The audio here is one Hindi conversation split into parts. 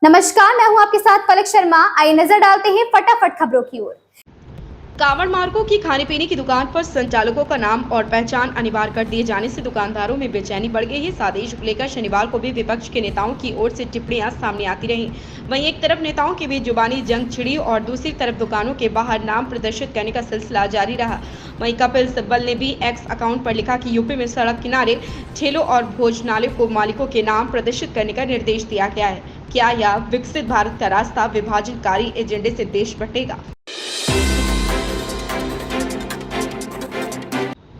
नमस्कार, मैं हूं आपके साथ पलक शर्मा। आइए नजर डालते हैं फटाफट खबरों की ओर। कांवड़ मार्गों की खाने पीने की दुकान पर संचालकों का नाम और पहचान अनिवार्य कर दिए जाने से दुकानदारों में बेचैनी बढ़ गई है। इस आदेश को लेकर शनिवार को भी विपक्ष के नेताओं की ओर से टिप्पणियां सामने आती रहीं। वहीं एक तरफ नेताओं के बीच जुबानी जंग छिड़ी और दूसरी तरफ दुकानों के बाहर नाम प्रदर्शित करने का सिलसिला जारी रहा। वहीं कपिल सिब्बल ने भी एक्स अकाउंट पर लिखा कि यूपी में सड़क किनारे ठेलों और भोजनालय को मालिकों के नाम प्रदर्शित करने का निर्देश दिया गया है। क्या यह विकसित भारत का रास्ता विभाजनकारी एजेंडे से देश बटेगा?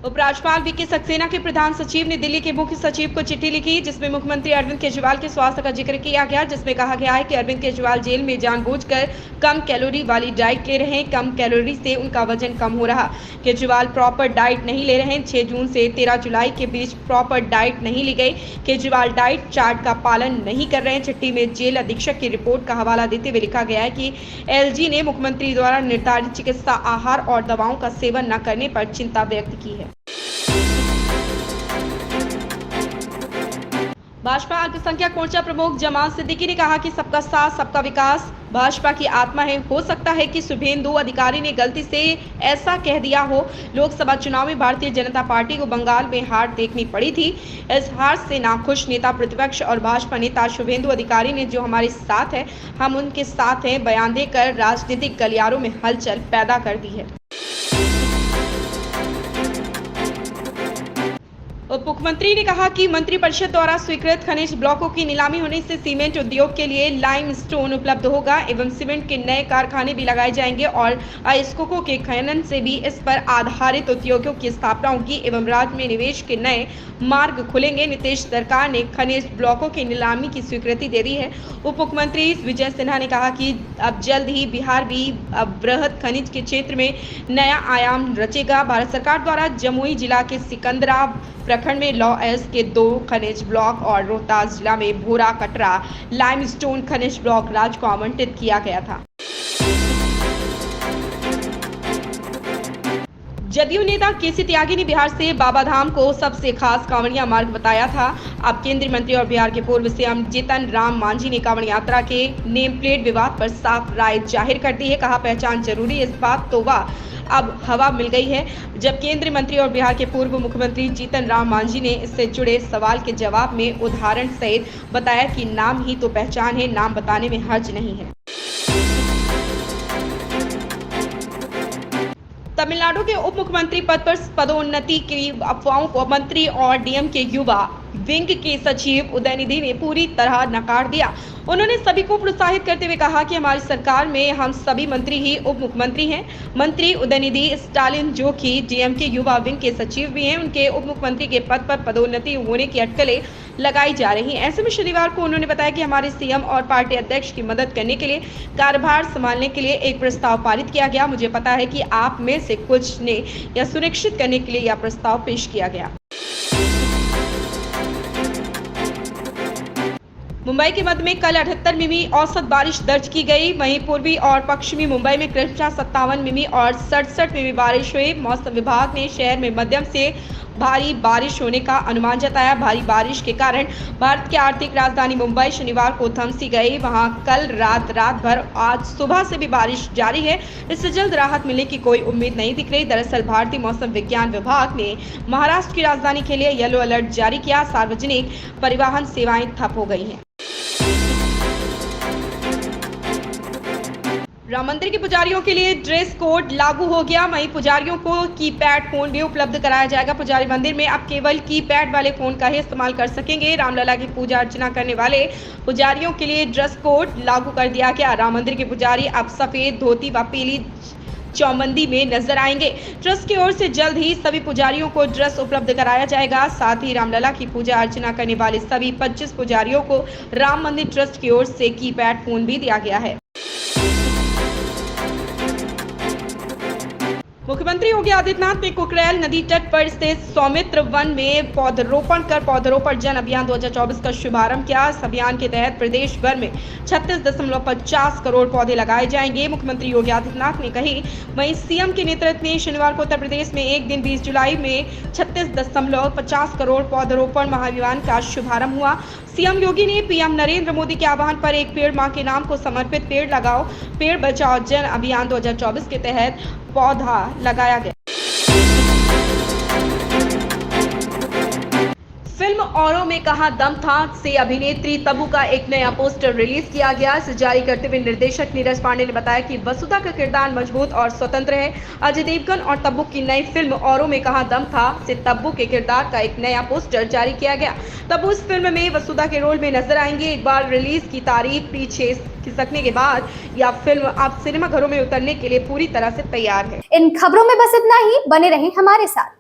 उपराज्यपाल वीके सक्सेना के प्रधान सचिव ने दिल्ली के मुख्य सचिव को चिट्ठी लिखी, जिसमें मुख्यमंत्री अरविंद केजरीवाल के स्वास्थ्य का जिक्र किया गया, जिसमें कहा गया है कि अरविंद केजरीवाल जेल में जानबूझकर कम कैलोरी वाली डाइट ले रहे हैं। कम कैलोरी से उनका वजन कम हो रहा। केजरीवाल प्रॉपर डाइट नहीं ले रहे हैं। 6 जून से 13 जुलाई के बीच प्रॉपर डाइट नहीं ली गई। केजरीवाल डाइट चार्ट का पालन नहीं कर रहे हैं। चिट्ठी में जेल अधीक्षक की रिपोर्ट का हवाला देते हुए लिखा गया है कि एलजी ने मुख्यमंत्री द्वारा निर्धारित चिकित्सा, आहार और दवाओं का सेवन न करने पर चिंता व्यक्त की है। भाजपा अल्पसंख्यक मोर्चा प्रमुख जमाल सिद्दीकी ने कहा कि सबका साथ सबका विकास भाजपा की आत्मा है। हो सकता है कि शुभेंदु अधिकारी ने गलती से ऐसा कह दिया हो। लोकसभा चुनाव में भारतीय जनता पार्टी को बंगाल में हार देखनी पड़ी थी। इस हार से नाखुश नेता प्रतिपक्ष और भाजपा नेता शुभेंदु अधिकारी ने जो हमारे साथ है हम उनके साथ हैं बयान देकर राजनीतिक गलियारों में हलचल पैदा कर दी है। उप मुख्यमंत्री ने कहा कि मंत्रिपरिषद द्वारा स्वीकृत खनिज ब्लॉकों की नीलामी होने से सीमेंट उद्योग के लिए लाइमस्टोन उपलब्ध होगा एवं सीमेंट के नए कारखाने भी लगाए जाएंगे और अयस्कों के खनन से भी इस पर आधारित उद्योगों की स्थापना होगी एवं राज्य में निवेश के नए मार्ग खुलेंगे। नीतीश सरकार ने खनिज ब्लॉकों की नीलामी की स्वीकृति दे दी है। उप मुख्यमंत्री विजय सिन्हा ने कहा कि अब जल्द ही बिहार भी बृहद खनिज के क्षेत्र में नया आयाम रचेगा। भारत सरकार द्वारा जमुई जिला के सिकंदरा प्रखंड में लॉ एस के 2 खनिज ब्लॉक और रोहतास जिला में भूरा कटरा लाइमस्टोन खनिज ब्लॉक राज्य को आवंटित किया गया था। जदयू नेता केसी त्यागी ने बिहार से बाबाधाम को सबसे खास कांवड़िया मार्ग बताया था। अब केंद्रीय मंत्री और बिहार के पूर्व सीएम जीतन राम मांझी ने कांवड़ यात्रा के नेम प्लेट विवाद पर साफ राय जाहिर कर दी है। कहा, पहचान जरूरी, इस बात तो वाह अब हवा मिल गई है। जब केंद्रीय मंत्री और बिहार के पूर्व मुख्यमंत्री जीतन राम मांझी ने इससे जुड़े सवाल के जवाब में उदाहरण सहित बताया कि नाम ही तो पहचान है, नाम बताने में हर्ज नहीं है। तमिलनाडु के उप मुख्यमंत्री पद पर पदोन्नति की अफवाहों को मंत्री और डीएम के युवा विंग के सचिव उदयनिधि ने पूरी तरह नकार दिया। उन्होंने सभी को प्रोत्साहित करते हुए कहा कि हमारी सरकार में हम सभी मंत्री ही उप मुख्यमंत्री हैं। मंत्री उदयनिधि स्टालिन, जो कि डीएम के युवा विंग के सचिव भी हैं, उनके उप मुख्यमंत्री के पद पर पदोन्नति होने की अटकलें लगाई जा रही हैं। ऐसे में शनिवार को उन्होंने बताया कि हमारे सीएम और पार्टी अध्यक्ष की मदद करने के लिए कार्यभार संभालने के लिए एक प्रस्ताव पारित किया गया। मुझे पता है कि आप में से कुछ ने यह सुनिश्चित करने के लिए यह प्रस्ताव पेश किया गया। मुंबई के मध्य में कल 78 मिमी औसत बारिश दर्ज की गई। वहीं पूर्वी और पश्चिमी मुंबई में क्रमशः 57 मिमी और 67 मिमी बारिश हुई। मौसम विभाग ने शहर में मध्यम से भारी बारिश होने का अनुमान जताया। भारी बारिश के कारण भारत की आर्थिक राजधानी मुंबई शनिवार को थमसी गई। वहां कल रात भर आज सुबह से भी बारिश जारी है। इससे जल्द राहत मिलने की कोई उम्मीद नहीं दिख रही। दरअसल भारतीय मौसम विज्ञान विभाग ने महाराष्ट्र की राजधानी के लिए येलो अलर्ट जारी किया। सार्वजनिक परिवहन सेवाएं ठप हो गई हैं। राम मंदिर के पुजारियों के लिए ड्रेस कोड लागू हो गया। वहीं पुजारियों को कीपैड फोन भी उपलब्ध कराया जाएगा। पुजारी मंदिर में अब केवल कीपैड वाले फोन का ही इस्तेमाल कर सकेंगे। रामलला की पूजा अर्चना करने वाले पुजारियों के लिए ड्रेस कोड लागू कर दिया गया। राम मंदिर के पुजारी अब सफेद धोती व पीली चौबंदी में नजर आएंगे। ट्रस्ट की ओर से जल्द ही सभी पुजारियों को ड्रेस उपलब्ध कराया जाएगा। साथ ही रामलला की पूजा अर्चना करने वाले सभी 25 पुजारियों को राम मंदिर ट्रस्ट की ओर से कीपैड फोन भी दिया गया है। मुख्यमंत्री योगी आदित्यनाथ ने कुकरेल नदी तट पर स्थित सौमित्र वन में पौधरोपण कर पौधरोपण जन अभियान 2024 का शुभारंभ किया। इस अभियान के तहत प्रदेश भर में 36.50 करोड़ पौधे लगाए जाएंगे, मुख्यमंत्री योगी आदित्यनाथ ने कही। वहीं सीएम के नेतृत्व में शनिवार को उत्तर प्रदेश में एक दिन 20 जुलाई में 36.50 करोड़ पौधरोपण महाअभियान का शुभारंभ हुआ। सीएम योगी ने पीएम नरेंद्र मोदी के आह्वान पर एक पेड़ मां के नाम को समर्पित पेड़ लगाओ पेड़ बचाओ जन अभियान 2024 के तहत पौधा लगाया गया। फिल्म औरों में कहां दम था से अभिनेत्री तब्बू का एक नया पोस्टर रिलीज किया गया। इसे जारी करते हुए निर्देशक नीरज पांडे ने बताया कि वसुधा का किरदार मजबूत और स्वतंत्र है। अजय देवगन और तब्बू की नई फिल्म औरों में कहां दम था से तब्बू के किरदार का एक नया पोस्टर जारी किया गया। तब्बू इस फिल्म में वसुधा के रोल में नजर आएंगे। एक बार रिलीज की तारीख पीछे खिसकने के बाद यह फिल्म अब सिनेमाघरों में उतरने के लिए पूरी तरह से तैयार है। इन खबरों में बस इतना ही। बने रहें हमारे साथ।